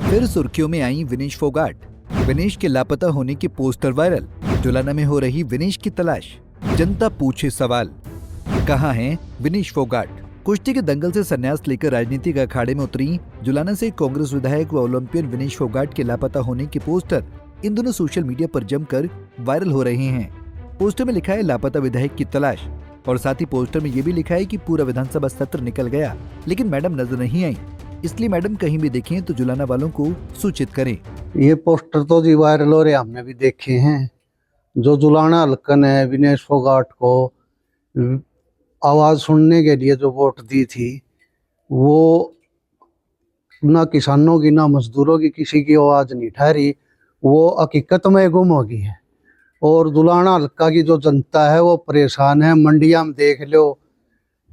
फिर सुर्खियों में आई विनेश फोगाट। विनेश के लापता होने के पोस्टर वायरल। जुलाना में हो रही विनेश की तलाश। जनता पूछे सवाल, कहाँ हैं विनेश फोगाट? कुश्ती के दंगल से संन्यास लेकर राजनीति के अखाड़े में उतरी जुलाना से कांग्रेस विधायक व ओलंपियन विनेश फोगाट के लापता होने के पोस्टर इन दोनों सोशल मीडिया पर जमकर वायरल हो रहे हैं। पोस्टर में लिखा है लापता विधायक की तलाश और साथ ही पोस्टर में ये भी लिखा है कि पूरा विधानसभा सत्र निकल गया लेकिन मैडम नजर नहीं आई, इसलिए मैडम कहीं भी देखें तो जुलाना वालों को सूचित करें। ये पोस्टर तो जी वायरल हो रहे, हमने भी देखे हैं। जो जुलाना हल्कन है विनेश फोगाट को आवाज सुनने के लिए जो वोट दी थी, वो ना किसानों की ना मजदूरों की किसी की आवाज नहीं ठहरी, वो हकीकत में गुम हो गई है। और जुलाना हल्का की जो जनता है वो परेशान है। मंडिया में देख लो,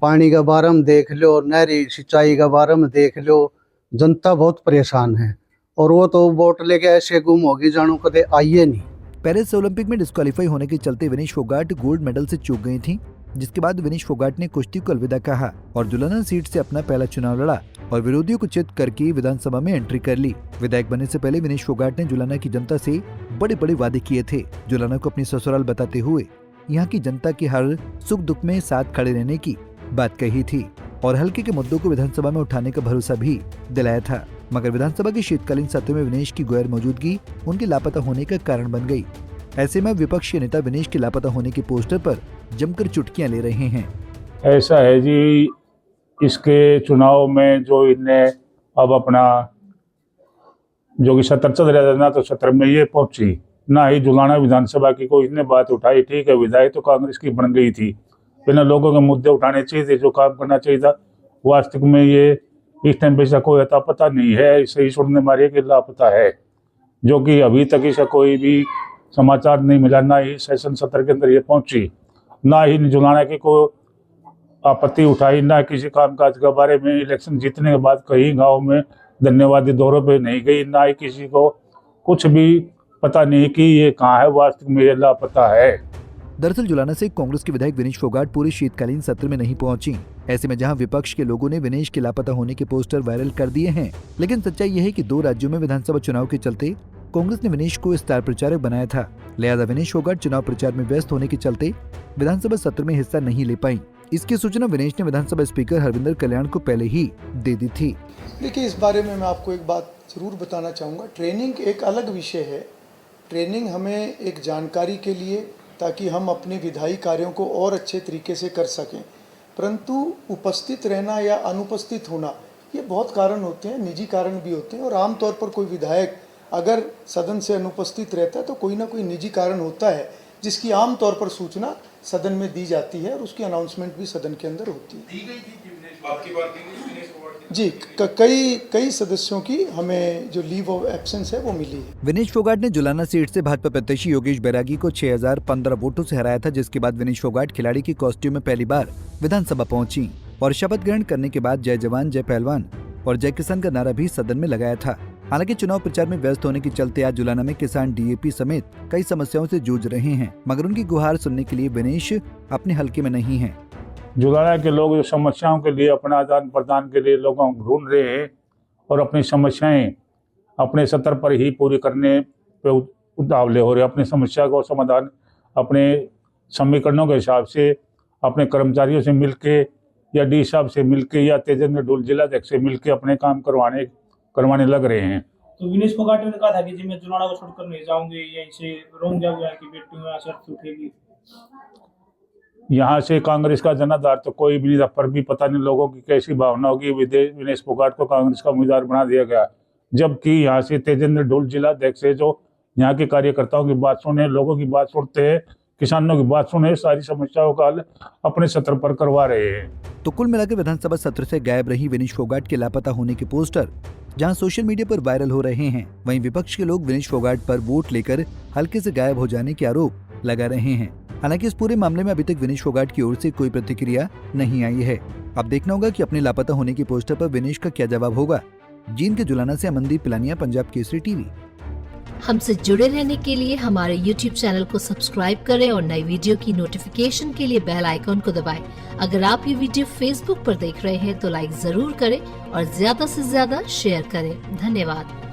पानी के बारे में देख लो, नहरी सिंचाई के बारे में देख लो, जनता बहुत परेशान है। और वो तो वोट लेके ऐसे गुम होगी जानो कदे आइए नहीं। पेरिस ओलंपिक में डिस्क्वालीफाई होने के चलते विनेश फोगाट गोल्ड मेडल से चूक गई थी, जिसके बाद विनेश फोगाट ने कुश्ती को अलविदा कहा और जुलाना सीट से अपना पहला चुनाव लड़ा और विरोधियों को चित करके विधानसभा में एंट्री कर ली। विधायक बनने से पहले विनेश फोगाट ने जुलाना की जनता से बड़े बड़े वादे किए थे। जुलाना को अपनी ससुराल बताते हुए यहाँ की जनता की हर सुख दुख में साथ खड़े रहने की बात कही थी और हल्के के मुद्दों को विधानसभा में उठाने का भरोसा भी दिलाया था। मगर विधानसभा के शीतकालीन सत्र में विनेश की गैर मौजूदगी उनके लापता होने का कारण बन गई। ऐसे में विपक्ष के नेता विनेश के लापता होने के पोस्टर पर जमकर चुटकियां ले रहे हैं। ऐसा है जी, इसके चुनाव में जो इनने अब अपना जो कि सत्र चल रहा था ना, तो सत्र में ये पहुंची ना ही जुलाना विधानसभा की कोई इसने बात उठाई। ठीक है, विधायक तो कांग्रेस की बन गई थी, पहले लोगों के मुद्दे उठाने चाहिए थे, जो काम करना चाहिए था। वास्तविक में ये इस टाइम पे इसका कोई अता पता नहीं है। सही सुनने मारे कि लापता है, जो कि अभी तक इसका कोई भी समाचार नहीं मिला। ना ही सेशन सत्र के अंदर ये पहुंची, ना ही जुलाना की कोई आपत्ति उठाई, ना किसी कामकाज के बारे में। इलेक्शन जीतने के बाद कहीं गांव में धन्यवादी दौरों पे नहीं गई, ना ही किसी को कुछ भी पता नहीं कि ये कहाँ है। वास्तविक में ये लापता है। दरअसल जुलाना से कांग्रेस के विधायक विनेश फोगाट पूरे शीतकालीन सत्र में नहीं पहुंची। ऐसे में जहां विपक्ष के लोगों ने विनेश के लापता होने के पोस्टर वायरल कर दिए हैं, लेकिन सच्चाई यह है कि 2 राज्यों में विधानसभा चुनाव के चलते कांग्रेस ने विनेश को स्टार प्रचारक बनाया था। लिहाजा विनेश फोगाट चुनाव प्रचार में व्यस्त होने के चलते विधानसभा सत्र में हिस्सा नहीं ले पाई। इसकी सूचना विनेश ने विधानसभा स्पीकर हरविंदर कल्याण को पहले ही दे दी थी। देखिए, इस बारे में मैं आपको एक बात जरूर बताना चाहूँगा। ट्रेनिंग एक अलग विषय है। ट्रेनिंग हमें एक जानकारी के लिए, ताकि हम अपने विधायी कार्यों को और अच्छे तरीके से कर सकें, परंतु उपस्थित रहना या अनुपस्थित होना ये बहुत कारण होते हैं, निजी कारण भी होते हैं। और आमतौर पर कोई विधायक अगर सदन से अनुपस्थित रहता है तो कोई ना कोई निजी कारण होता है, जिसकी आमतौर पर सूचना सदन में दी जाती है और उसकी अनाउंसमेंट भी सदन के अंदर होती है। जी, कई सदस्यों की हमें जो लीव ऑफ एब्सेंस है वो मिली है। विनेश फोगाट ने जुलाना सीट से भाजपा प्रत्याशी योगेश बैरागी को 6015 वोटों से हराया था, जिसके बाद विनेश फोगाट खिलाड़ी की कॉस्ट्यूम में पहली बार विधानसभा पहुंची और शपथ ग्रहण करने के बाद जय जवान जय पहलवान और जय किसान का नारा भी सदन में लगाया था। हालांकि चुनाव प्रचार में व्यस्त होने के चलते आज जुलाना में किसान डीएपी समेत कई समस्याओं से जूझ रहे हैं, मगर उनकी गुहार सुनने के लिए विनेश अपने हल्के में नहीं है। जुलाना के लोग जो समस्याओं के लिए अपना आदान प्रदान के लिए लोगों को ढूंढ रहे हैं और अपनी समस्याएं अपने सत्र पर ही पूरी करने पे उतावले हो रहे हैं। अपनी समस्या को समाधान अपने समीकरणों के हिसाब से अपने कर्मचारियों से मिलके या डी साहब से मिलके या तेजेंद्र ढोल जिलाध्यक्ष से मिलके अपने काम करवाने लग रहे हैं। तो विनेश फोगाट ने कहा था कि जी मैं जुलाना को छोड़कर नहीं जाऊंगी, यहीं से रोंग जाऊंगा कि बेटी में शर्त उठेगी। यहाँ से कांग्रेस का जनाधार तो कोई भी नहीं था, पर भी पता नहीं लोगों की कैसी भावना होगी। विनेश फोगाट को कांग्रेस का उम्मीदवार बना दिया गया, जबकि यहाँ से तेजेंद्र ढोल जिलाध्यक्ष है जो यहाँ के कार्यकर्ताओं की बात सुने, लोगों की बात सुनते हैं, किसानों की बात सुने, सारी समस्याओं का हल अपने सत्र पर करवा रहे हैं। तो कुल मिलाकर विधानसभा सत्र से गायब रही विनेश फोगाट के लापता होने के पोस्टर जहां सोशल मीडिया पर वायरल हो रहे हैं, वहीं विपक्ष के लोग विनेश फोगाट पर वोट लेकर हल्के से गायब हो जाने के आरोप लगा रहे हैं। हालांकि इस पूरे मामले में अभी तक विनेश फोगाट की ओर से कोई प्रतिक्रिया नहीं आई है। अब देखना होगा कि अपने लापता होने के पोस्टर पर विनेश का क्या जवाब होगा। जींद के जुलाना से अमनदीप पिलानिया, पंजाब केसरी टीवी। हमसे जुड़े रहने के लिए हमारे YouTube चैनल को सब्सक्राइब करें और नई वीडियो की नोटिफिकेशन के लिए बेल आइकॉन को दबाएं। अगर आप ये वीडियो Facebook पर देख रहे हैं तो लाइक जरूर करें और ज्यादा से ज्यादा शेयर करें। धन्यवाद।